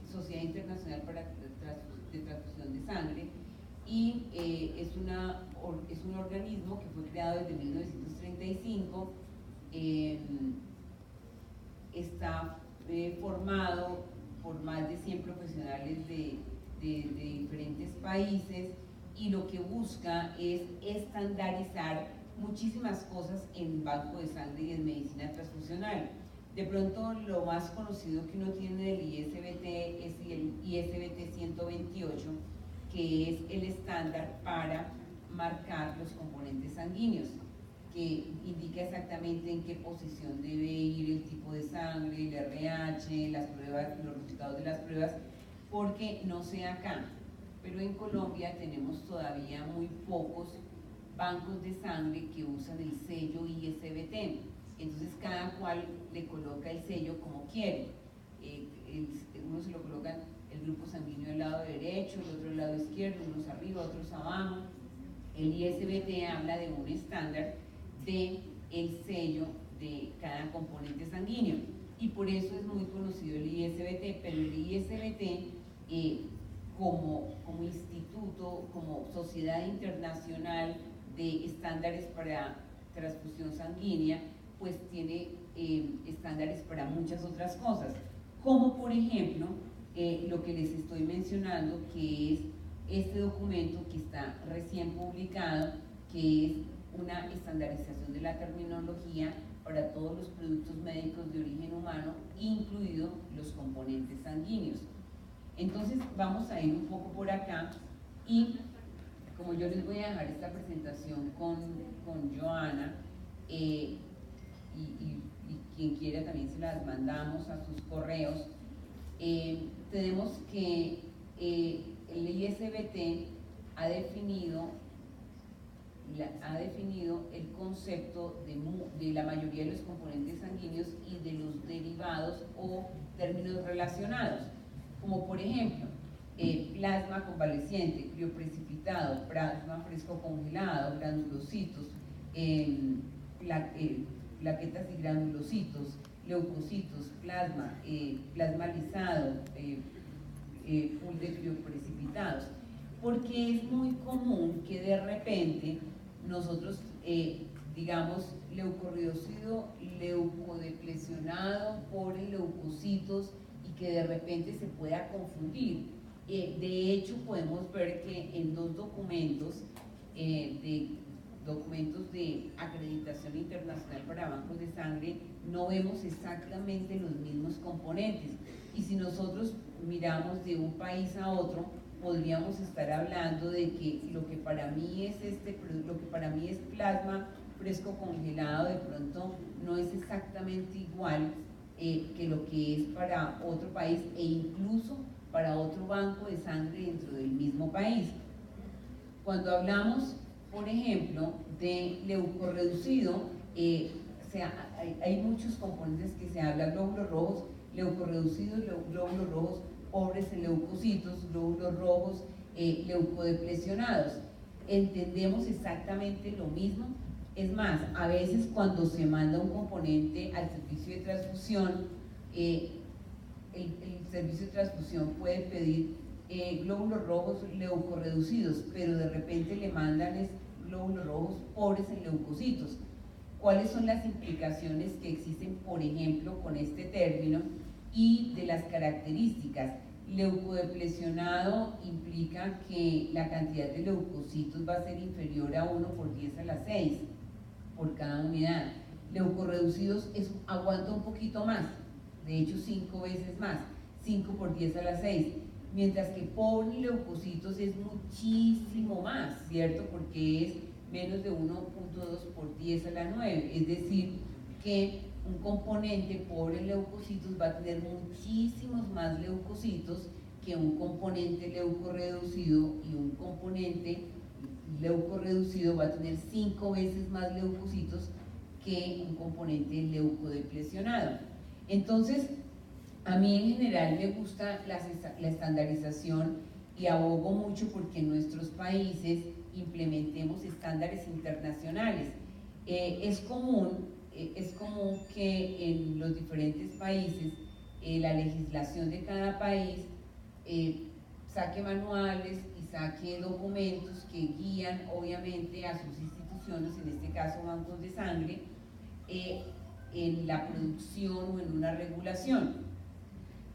Sociedad Internacional para de Transfusión de Sangre, y es un organismo que fue creado desde 1935. Está formado por más de 100 profesionales de diferentes países, y lo que busca es estandarizar muchísimas cosas en banco de sangre y en medicina transfusional. De pronto lo más conocido que uno tiene del ISBT es el ISBT 128, que es el estándar para marcar los componentes sanguíneos, que indica exactamente en qué posición debe ir el tipo de sangre, el RH, las pruebas, los resultados de las pruebas, porque no sé acá, pero en Colombia tenemos todavía muy pocos bancos de sangre que usan el sello ISBT. Entonces cada cual le coloca el sello como quiere. Uno se lo coloca el grupo sanguíneo del lado derecho, el otro del lado izquierdo, unos arriba, otros abajo. El ISBT habla de un estándar de el sello de cada componente sanguíneo, y por eso es muy conocido el ISBT. Pero el ISBT como instituto, como sociedad internacional de estándares para transfusión sanguínea, pues tiene estándares para muchas otras cosas, como por ejemplo lo que les estoy mencionando, que es este documento que está recién publicado, que es una estandarización de la terminología para todos los productos médicos de origen humano, incluidos los componentes sanguíneos. Entonces vamos a ir un poco por acá, y como yo les voy a dejar esta presentación con Joana, y quien quiera también se las mandamos a sus correos. Tenemos que el ISBT ha definido el concepto de la mayoría de los componentes sanguíneos y de los derivados o términos relacionados, como por ejemplo plasma convaleciente, crioprecipitado, plasma fresco congelado, granulocitos, plaquetas y granulocitos, leucocitos, plasma, plasma lisado, pool de crioprecipitados, porque es muy común que de repente nosotros digamos leucorridócido leucodeplecionado por leucocitos, y que de repente se pueda confundir. De hecho, podemos ver que en dos documentos de acreditación internacional para bancos de sangre no vemos exactamente los mismos componentes, y si nosotros miramos de un país a otro, podríamos estar hablando de que lo que para mí es plasma fresco congelado, de pronto no es exactamente igual que lo que es para otro país, e incluso para otro banco de sangre dentro del mismo país. Cuando hablamos, por ejemplo, de leucorreducido, hay muchos componentes que se hablan: glóbulos rojos, leucorreducidos, glóbulos rojos pobres en leucocitos, glóbulos rojos leucodeplecionados. ¿Entendemos exactamente lo mismo? Es más, a veces cuando se manda un componente al servicio de transfusión, el servicio de transfusión puede pedir glóbulos rojos leucorreducidos, pero de repente le mandan glóbulos rojos pobres en leucocitos. ¿Cuáles son las implicaciones que existen, por ejemplo, con este término y de las características? Leucodeplecionado implica que la cantidad de leucocitos va a ser inferior a 1/10⁶ por cada unidad. Leucorreducidos aguanta un poquito más, de hecho 5 veces más, 5/10⁶, mientras que pobre leucocitos es muchísimo más, ¿cierto? Porque es menos de 1.2/10⁹, es decir, que un componente pobre en leucocitos va a tener muchísimos más leucocitos que un componente leucorreducido, y un componente leucorreducido va a tener 5 veces más leucocitos que un componente leucodeplecionado. Entonces, a mí en general me gusta la estandarización, y abogo mucho porque en nuestros países implementemos estándares internacionales. Es común que en los diferentes países la legislación de cada país, saque manuales y saque documentos que guían obviamente a sus instituciones, en este caso bancos de sangre, en la producción o en una regulación.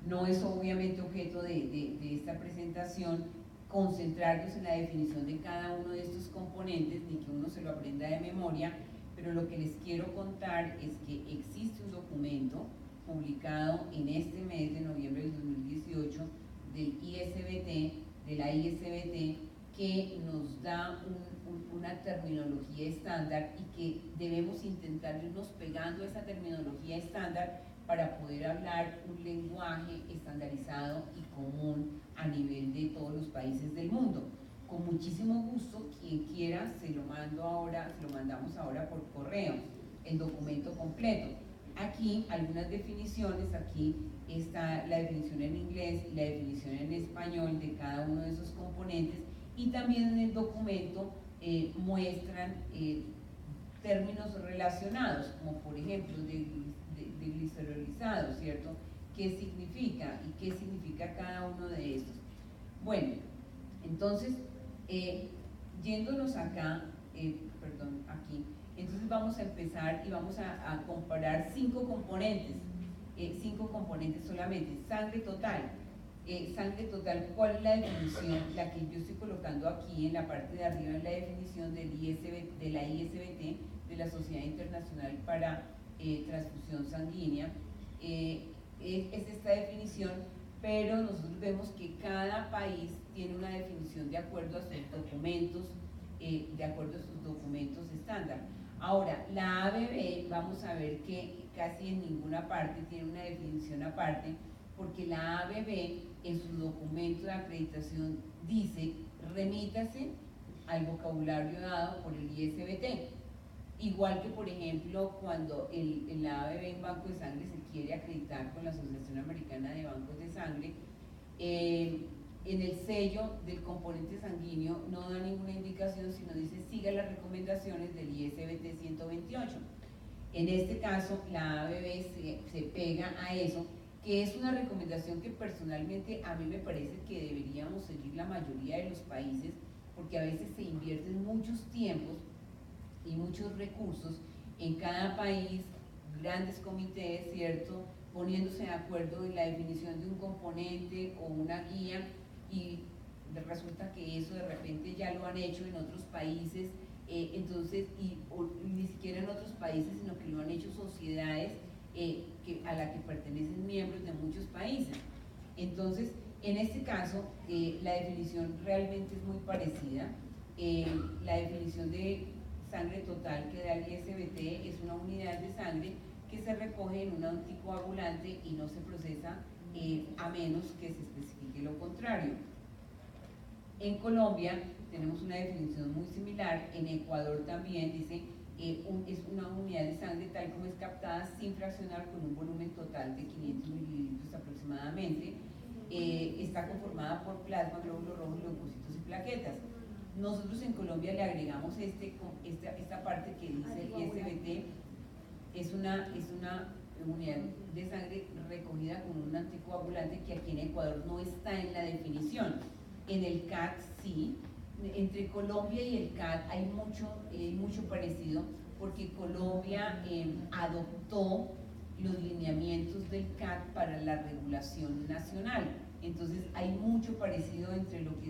No es obviamente objeto de esta presentación concentrarnos en la definición de cada uno de estos componentes, ni que uno se lo aprenda de memoria, pero lo que les quiero contar es que existe un documento publicado en este mes de noviembre del 2018 del ISBT, de la ISBT, que nos da una terminología estándar y que debemos intentar irnos pegando a esa terminología estándar para poder hablar un lenguaje estandarizado y común a nivel de todos los países del mundo. Con muchísimo gusto, quien quiera se lo mandamos ahora por correo, el documento completo. Aquí algunas definiciones, aquí está la definición en inglés, la definición en español de cada uno de esos componentes, y también en el documento muestran términos relacionados, como por ejemplo de glicerolizado, ¿cierto? ¿Qué significa y qué significa cada uno de estos? Bueno, entonces, yéndonos acá, aquí, entonces vamos a empezar y vamos a comparar 5 componentes solamente. Sangre total. Sangre total, ¿cuál es la definición? La que yo estoy colocando aquí en la parte de arriba es la definición de la ISBT, de la Sociedad Internacional para Transfusión Sanguínea. Es esta definición, pero nosotros vemos que cada país tiene una definición de acuerdo a sus documentos, estándar. Ahora, la ABB, vamos a ver que casi en ninguna parte tiene una definición aparte, porque la ABB en su documento de acreditación dice: remítase al vocabulario dado por el ISBT. Igual que, por ejemplo, cuando la ABB en Banco de Sangre se quiere acreditar con la Asociación Americana de Bancos de Sangre, en el sello del componente sanguíneo no da ninguna indicación, sino dice: siga las recomendaciones del ISBT 128. En este caso, la ABB se pega a eso, que es una recomendación que personalmente a mí me parece que deberíamos seguir la mayoría de los países, porque a veces se invierten muchos tiempos y muchos recursos en cada país, grandes comités, ¿cierto?, poniéndose de acuerdo en la definición de un componente o una guía, y resulta que eso de repente ya lo han hecho en otros países, entonces, ni siquiera en otros países, sino que lo han hecho sociedades a la que pertenecen miembros de muchos países. Entonces, en este caso, la definición realmente es muy parecida. La definición de sangre total que da el ISBT es una unidad de sangre que se recoge en un anticoagulante y no se procesa a menos que se especifique lo contrario. En Colombia tenemos una definición muy similar. En Ecuador también dice: es una unidad de sangre tal como es captada sin fraccionar, con un volumen total de 500 mililitros aproximadamente. Está conformada por plasma, glóbulos rojos, leucocitos y plaquetas. Nosotros en Colombia le agregamos esta parte que dice el ISBT, es una unidad de sangre recogida con un anticoagulante, que aquí en Ecuador no está en la definición. En el CAT sí. Entre Colombia y el CAT hay mucho parecido, porque Colombia adoptó los lineamientos del CAT para la regulación nacional. Entonces hay mucho parecido entre lo que